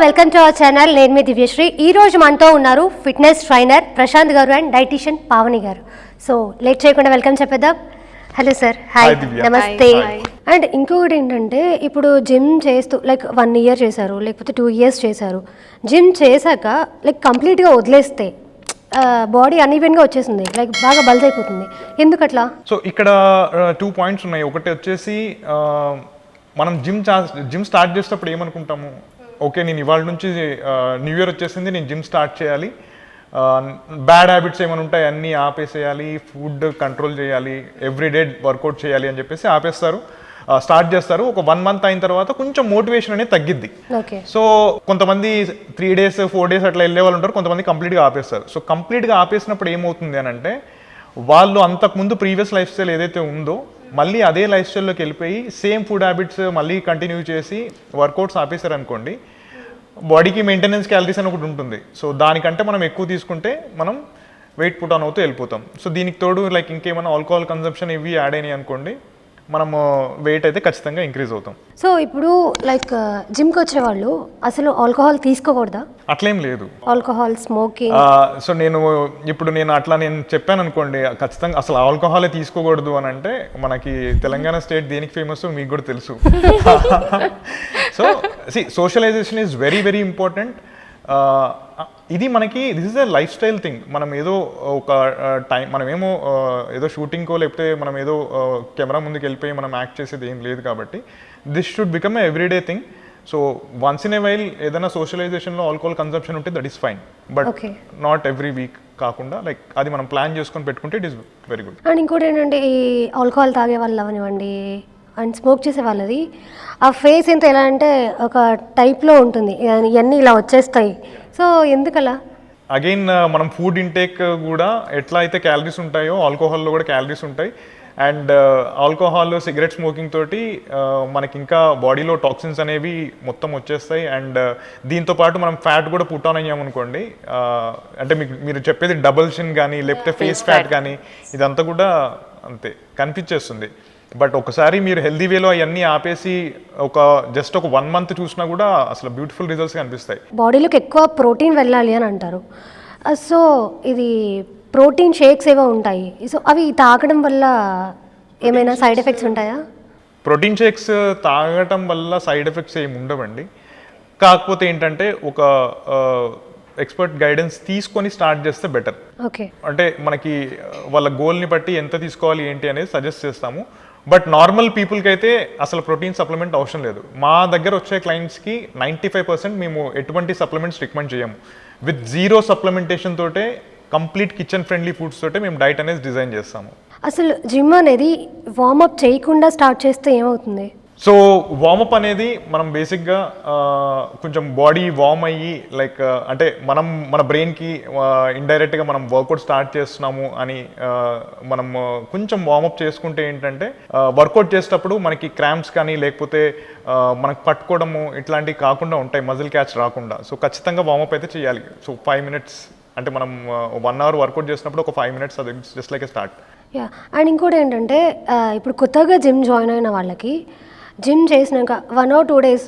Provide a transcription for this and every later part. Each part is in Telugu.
Welcome to our channel. నేను మీ దివ్యశ్రీ. ఈ రోజు మనతో ఉన్నారు ఫిట్నెస్ ట్రైనర్ ప్రశాంత్ గారు అండ్ డైటీషియన్ పావని గారు. సో లేట్ చేయకుండా వెల్కమ్ చెప్పేద్దాం. Hello sir. హాయ్, నమస్తే. అండ్ ఇంకొకటి ఏంటంటే, ఇప్పుడు జిమ్ చేస్తూ లైక్ 1 year చేశారు, లేకపోతే 2 years చేశారు. జిమ్ చేశాక లైక్ కంప్లీట్గా వదిలేస్తే బాడీ అన్ఈవెన్గా వచ్చేసింది, లైక్ బాగా బల్జ్ అయిపోతుంది. ఎందుకట్లా? సో ఇక్కడ 2 points ఉన్నాయి. ఒకటి వచ్చేసి మనం జిమ్ స్టార్ట్ చేసేటప్పుడు ఏమనుకుంటాము, ఓకే నేను ఇవాళ నుంచి న్యూ ఇయర్ వచ్చేసింది, నేను జిమ్ స్టార్ట్ చేయాలి, బ్యాడ్ హ్యాబిట్స్ ఏమైనా ఉంటాయి అన్నీ ఆపేసేయాలి, ఫుడ్ కంట్రోల్ చేయాలి, ఎవ్రీడే వర్కౌట్ చేయాలి అని చెప్పేసి ఆపేస్తారు, స్టార్ట్ చేస్తారు. ఒక 1 month అయిన తర్వాత కొంచెం మోటివేషన్ అనేది తగ్గిద్ది. సో కొంతమంది 3 days 4 days అట్లా వెళ్ళే వాళ్ళు ఉంటారు, కొంతమంది కంప్లీట్గా ఆపేస్తారు. సో కంప్లీట్గా ఆపేసినప్పుడు ఏమవుతుంది అని అంటే, వాళ్ళు అంతకుముందు ప్రీవియస్ లైఫ్ స్టైల్ ఏదైతే ఉందో మళ్ళీ అదే లైఫ్ స్టైల్లోకి వెళ్ళిపోయి సేమ్ ఫుడ్ హ్యాబిట్స్ మళ్ళీ కంటిన్యూ చేసి వర్కౌట్స్ ఆపేశారు అనుకోండి, బాడీకి మెయింటెనెన్స్ క్యాలరీస్ అని ఒకటి ఉంటుంది. సో దానికంటే మనం ఎక్కువ తీసుకుంటే మనం వెయిట్ పుట్ ఆన్ అవుతూ వెళ్ళిపోతాం. సో దీనికి తోడు లైక్ ఇంకేమైనా ఆల్కహాల్ కన్సంప్షన్ ఇవి యాడ్ అయినాయి అనుకోండి, మనము వెయిట్ అయితే ఖచ్చితంగా ఇంక్రీజ్ అవుతాం. సో ఇప్పుడు లైక్ జిమ్కి వచ్చే వాళ్ళు అసలు ఆల్కహాల్ తీసుకోకూడదా? అట్లేం లేదు. Alcohol, smoking. సో నేను అట్లా చెప్పాను అనుకోండి, ఖచ్చితంగా అసలు ఆల్కహాలే తీసుకోకూడదు అని అంటే, మనకి తెలంగాణ స్టేట్ దేనికి ఫేమస్ మీకు కూడా తెలుసు. So socialisation is very very important. ఇది మనకి this is a life style thing. మనం ఏదో ఒక టైం మనమేమో ఏదో షూటింగ్కో లేకపోతే మనం ఏదో కెమెరా ముందుకు వెళ్ళిపోయి మనం యాక్ట్ చేసేది ఏం లేదు కాబట్టి, this should become a everyday thing. So once in a while ఏదైనా సోషలైజేషన్లో ఆల్కహాల్ కన్సంప్షన్ ఉంటే that is fine, but not every week కాకుండా లైక్ అది మనం ప్లాన్ చేసుకొని పెట్టుకుంటే it is very good. And ఇంకోటి ఏంటంటే, ఈ ఆల్కహాల్ తాగే వాళ్ళు అవనివ్వండి అండ్ స్మోక్ చేసే వాళ్ళది ఆ ఫేస్ ఎంత ఎలా అంటే ఒక టైప్లో ఉంటుంది, ఇవన్నీ ఇలా వచ్చేస్తాయి. సో ఎందుకలా? అగైన్ మనం ఫుడ్ ఇంటేక్ కూడా ఎట్లా అయితే క్యాలరీస్ ఉంటాయో ఆల్కహాల్లో కూడా క్యాలరీస్ ఉంటాయి. అండ్ ఆల్కహాల్, సిగరెట్ స్మోకింగ్ తోటి మనకి ఇంకా బాడీలో టాక్సిన్స్ అనేవి మొత్తం వచ్చేస్తాయి. అండ్ దీంతోపాటు మనం ఫ్యాట్ కూడా పుట్ ఆన్ అయ్యామనుకోండి, అంటే మీరు చెప్పేది డబుల్ చిన్ కానీ లేకపోతే ఫేస్ ఫ్యాట్ కానీ ఇదంతా కూడా అంతే కనిపించేస్తుంది. బట్ ఒకసారి మీరు హెల్దీ వేలో అవన్నీ ఆపేసి జస్ట్ ఒక 1 month చూసినా కూడా అసలు బ్యూటిఫుల్ రిజల్ట్స్ కనిపిస్తాయి. బాడీలోకి ఎక్కువ ప్రోటీన్ వెళ్ళాలి అని అంటారు. సో ఇది ప్రోటీన్ షేక్స్ ఏవో ఉంటాయి, సో అవి తాగడం వల్ల ఏమైనా సైడ్ ఎఫెక్ట్స్ ఉంటాయా? ప్రోటీన్ షేక్స్ తాగటం వల్ల సైడ్ ఎఫెక్ట్స్ ఏమి ఉండవండి. కాకపోతే ఏంటంటే ఒక ఎక్స్పర్ట్ గైడెన్స్ తీసుకొని స్టార్ట్ చేస్తే బెటర్. ఓకే, అంటే మనకి వాళ్ళ గోల్ని బట్టి ఎంత తీసుకోవాలి ఏంటి అనేది సజెస్ట్ చేస్తాము. బట్ నార్మల్ పీపుల్కి అయితే అసలు ప్రోటీన్ సప్లిమెంట్ అవసరం లేదు. మా దగ్గర వచ్చే క్లయింట్స్కి 95% మేము ఎటువంటి సప్లిమెంట్స్ రికమెండ్ చేయము. విత్ 0 సప్లిమెంటేషన్ తోటే కంప్లీట్ కిచెన్ ఫ్రెండ్లీ ఫుడ్స్ తోటే మేము డైట్ అనేది డిజైన్ చేస్తాము. అసలు జిమ్ అనేది వార్మప్ చేయకుండా స్టార్ట్ చేస్తే ఏమవుతుంది? సో వార్మప్ అనేది మనం బేసిక్గా కొంచెం బాడీ వార్మ్ అయ్యి లైక్ అంటే మన బ్రెయిన్కి ఇండైరెక్ట్గా మనం వర్కౌట్ స్టార్ట్ చేస్తున్నాము అని మనం కొంచెం వార్మప్ చేసుకుంటే ఏంటంటే, వర్కౌట్ చేసేటప్పుడు మనకి క్రాంప్స్ కానీ లేకపోతే మనకు పట్టుకోవడము ఇట్లాంటివి కాకుండా ఉంటాయి, మజిల్ క్యాచ్ రాకుండా. సో ఖచ్చితంగా వార్మప్ అయితే చేయాలి. సో 5 minutes అంటే మనం 1 hour వర్కౌట్ చేసినప్పుడు ఒక 5 minutes అది just like a start. Yeah, and ఇంకోటి ఏంటంటే, ఇప్పుడు కొత్తగా జిమ్ జాయిన్ అయిన వాళ్ళకి జిమ్ చేసినాక 1 or 2 days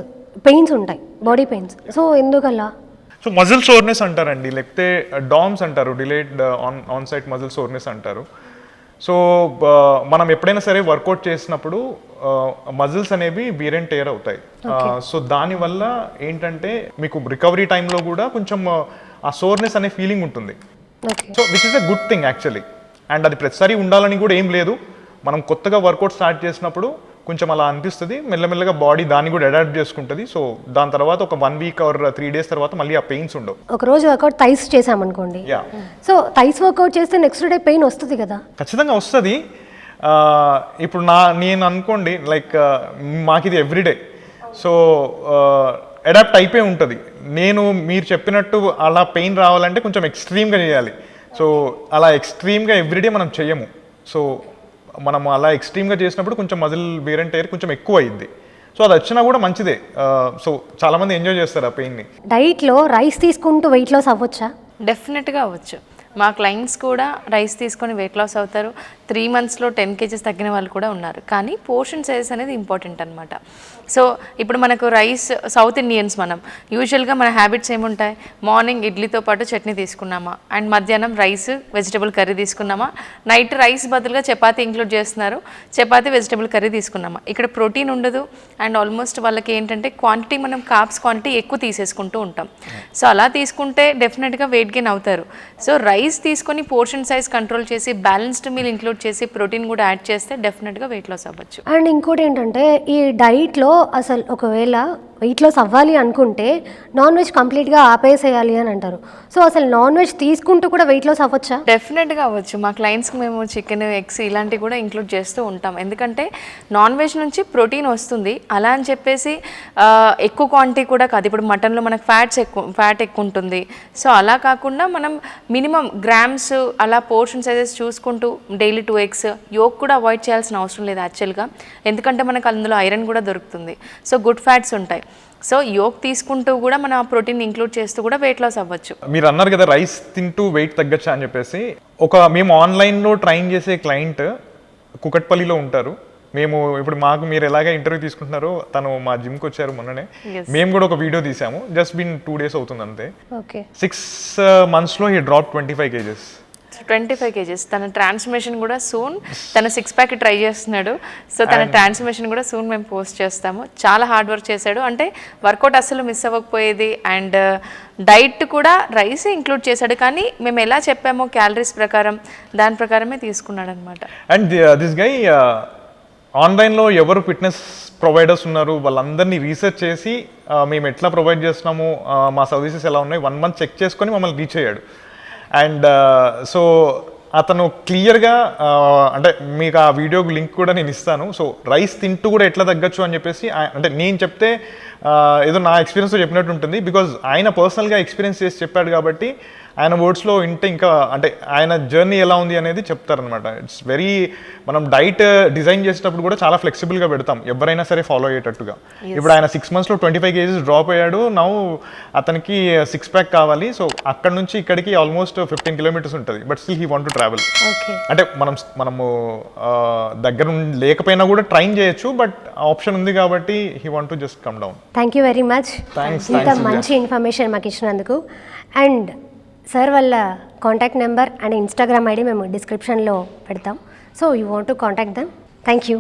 పెయిన్స్ ఉంటాయి, బాడీ పెయిన్స్. సో ఎందుకలా? సో మజిల్ సోర్నెస్ అంటారండి, లేకపోతే డామ్స్ అంటారు, delayed onset muscle soreness అంటారు. సో మనం ఎప్పుడైనా సరే వర్కౌట్ చేసినప్పుడు మజిల్స్ అనేవి వీర్ అండ్ టేర్ అవుతాయి. సో దానివల్ల ఏంటంటే మీకు రికవరీ టైంలో కూడా కొంచెం ఆ సోర్నెస్ అనే ఫీలింగ్ ఉంటుంది. So which is a good thing actually. And అది ప్రతిసారి ఉండాలని కూడా ఏం లేదు. మనం కొత్తగా వర్కౌట్ స్టార్ట్ చేసినప్పుడు కొంచెం అలా అనిపిస్తుంది, మెల్లమెల్లగా బాడీ దాన్ని కూడా అడాప్ట్ చేసుకుంటుంది. సో దాని తర్వాత ఒక 1 week or 3 days తర్వాత మళ్ళీ ఆ పెయిన్స్ ఉండవు. ఒక రోజు వర్కౌట్ థైస్ చేసామనుకోండి, సో థైస్ వర్కౌట్ చేస్తే నెక్స్ట్ డే పెయిన్ వస్తుంది కదా? ఖచ్చితంగా వస్తుంది. ఇప్పుడు నేను అనుకోండి లైక్ మాకు ఇది ఎవ్రీడే, సో అడాప్ట్ అయిపోయి ఉంటుంది. మీరు చెప్పినట్టు అలా పెయిన్ రావాలంటే కొంచెం ఎక్స్ట్రీమ్గా చేయాలి. సో అలా ఎక్స్ట్రీమ్గా ఎవ్రీడే మనం చేయము. సో మనం అలా ఎక్స్ట్రీమ్గా చేసినప్పుడు కొంచెం మజిల్ వేర్ అండ్ టైర్ కొంచెం ఎక్కువ అయ్యింది. సో అది వచ్చినా కూడా మంచిదే. సో చాలామంది ఎంజాయ్ చేస్తారు ఆ పెయిన్ని. డైట్లో రైస్ తీసుకుంటూ వెయిట్ లాస్ అవ్వచ్చా? డెఫినెట్గా అవ్వచ్చు. మా క్లయింట్స్ కూడా రైస్ తీసుకొని వెయిట్ లాస్ అవుతారు. 3 monthsలో 10 kgs తగ్గిన వాళ్ళు కూడా ఉన్నారు. కానీ పోర్షన్ సైజ్ అనేది ఇంపార్టెంట్ అనమాట. సో ఇప్పుడు మనకు రైస్, సౌత్ ఇండియన్స్ మనం యూజువల్గా మన హ్యాబిట్స్ ఏముంటాయి, మార్నింగ్ ఇడ్లీతో పాటు చట్నీ తీసుకున్నామా, అండ్ మధ్యాహ్నం రైస్ వెజిటబుల్ కర్రీ తీసుకున్నామా, నైట్ రైస్ బదులుగా చపాతీ ఇంక్లూడ్ చేస్తున్నారు, చపాతీ వెజిటబుల్ కర్రీ తీసుకున్నామా. ఇక్కడ ప్రోటీన్ ఉండదు అండ్ ఆల్మోస్ట్ వాళ్ళకి ఏంటంటే క్వాంటిటీ, మనం కార్బ్స్ క్వాంటిటీ ఎక్కువ తీసేసుకుంటూ ఉంటాం. సో అలా తీసుకుంటే డెఫినెట్గా వెయిట్ గెయిన్ అవుతారు. సో రైస్ తీసుకొని పోర్షన్ సైజ్ కంట్రోల్ చేసి బ్యాలెన్స్డ్ మీల్ ఇంక్లూడ్ చేసి ప్రోటీన్ కూడా యాడ్ చేస్తే డెఫినెట్గా వెయిట్ లాస్ అవ్వచ్చు. అండ్ ఇంకోటి ఏంటంటే ఈ డైట్లో అసలు ఒకవేళ వెయిట్ లాస్ అవ్వాలి అనుకుంటే నాన్ వెజ్ కంప్లీట్గా ఆపేసేయాలి అని అంటారు. సో అసలు నాన్ వెజ్ తీసుకుంటూ కూడా వెయిట్ లాస్ అవ్వచ్చా? డెఫినెట్గా అవ్వచ్చు. మా క్లయింట్స్కి మేము చికెన్, ఎగ్స్ ఇలాంటివి కూడా ఇంక్లూడ్ చేస్తూ ఉంటాం. ఎందుకంటే నాన్ వెజ్ నుంచి ప్రోటీన్ వస్తుంది, అలా అని చెప్పేసి ఎక్కువ క్వాంటిటీ కూడా కాదు. ఇప్పుడు మటన్లో మనకు ఫ్యాట్ ఎక్కువ ఉంటుంది. సో అలా కాకుండా మనం మినిమం గ్రామ్స్ అలా పోర్షన్ సైజెస్ చూసుకుంటూ డైలీ 2 eggs, యోక్ కూడా అవాయిడ్ చేయాల్సిన అవసరం లేదు యాక్చువల్గా, ఎందుకంటే మనకు అందులో ఐరన్ కూడా దొరుకుతుంది. సో గుడ్ ఫ్యాట్స్ ఉంటాయి. సో యోక్ తీసుకుంటూ కూడా మనం ఆ ప్రోటీన్ ఇంక్లూడ్ చేస్తూ కూడా వెయిట్ లాస్ అవ్వచ్చు. మీరు అన్నారు కదా రైస్ తింటూ వెయిట్ తగ్గచ్చా అని చెప్పేసి. మేము ఆన్లైన్లో ట్రైన్ చేసే క్లయింట్ కుకట్పల్లిలో ఉంటారు. ఇప్పుడు మీరు ఎలాగ ఇంటర్వ్యూ తీసుకుంటున్నారో తను మా జిమ్కి వచ్చారు మొన్ననే. మేము కూడా ఒక వీడియో తీసాము. జస్ట్ 2 days అవుతుంది అంతే. 6 monthsలో హీ డ్రాప్ 25 kgs. 25 kgs. తన ట్రాన్స్ఫర్మేషన్ కూడా సూన్, తన 6-pack ట్రై చేస్తున్నాడు. సో తన ట్రాన్స్ఫర్మేషన్ కూడా సూన్ మేము పోస్ట్ చేస్తాము. చాలా హార్డ్ వర్క్ చేశాడు, అంటే వర్కౌట్ అస్సలు మిస్ అవ్వకపోయేది. అండ్ డైట్ కూడా రైస్ ఇంక్లూడ్ చేశాడు, కానీ మేము ఎలా చెప్పామో క్యాలరీస్ ప్రకారం దాని ప్రకారమే తీసుకున్నాడు అనమాట. అండ్ దిస్ గై ఆన్లైన్లో ఎవరు ఫిట్నెస్ ప్రొవైడర్స్ ఉన్నారు వాళ్ళందరినీ రీసెర్చ్ చేసి మేము ఎట్లా ప్రొవైడ్ చేస్తున్నాము, మా సర్వీసెస్ ఎలా ఉన్నాయి 1 month చెక్ చేసుకొని మమ్మల్ని రీచ్ అయ్యాడు. అండ్ సో అతను క్లియర్గా అంటే మీకు ఆ వీడియోకి లింక్ కూడా నేను ఇస్తాను. సో రైస్ తింటూ కూడా ఎట్లా తగ్గచ్చు అని చెప్పేసి, అంటే నేను చెప్తే ఏదో నా ఎక్స్పీరియన్స్తో చెప్పినట్టు ఉంటుంది. బికాజ్ ఆయన పర్సనల్గా ఎక్స్పీరియన్స్ చేసి చెప్పాడు కాబట్టి ఆయన వర్డ్స్లో వింటే ఇంకా అంటే ఆయన జర్నీ ఎలా ఉంది అనేది చెప్తారనమాట. ఇట్స్ వెరీ, మనం డైట్ డిజైన్ చేసేటప్పుడు కూడా చాలా ఫ్లెక్సిబుల్గా పెడతాం ఎవరైనా సరే ఫాలో అయ్యేటట్టుగా. ఇప్పుడు ఆయన 6 monthsలో 25 kgs డ్రాప్ అయ్యాడు. నౌ అతనికి 6-pack కావాలి. సో అక్కడ నుంచి ఇక్కడికి ఆల్మోస్ట్ 15 kilometers ఉంటుంది. But still he want to travel. అంటే మనము దగ్గర లేకపోయినా కూడా ట్రైన్ చేయొచ్చు, బట్ ఆప్షన్ ఉంది కాబట్టి he want to just come down. Thank you very much. ఇంత మంచి ఇన్ఫర్మేషన్ మాకు ఇచ్చినందుకు. అండ్ సార్ వాళ్ళ contact number and Instagram ID మేము డిస్క్రిప్షన్లో పెడతాం. So you want to contact them. Thank you.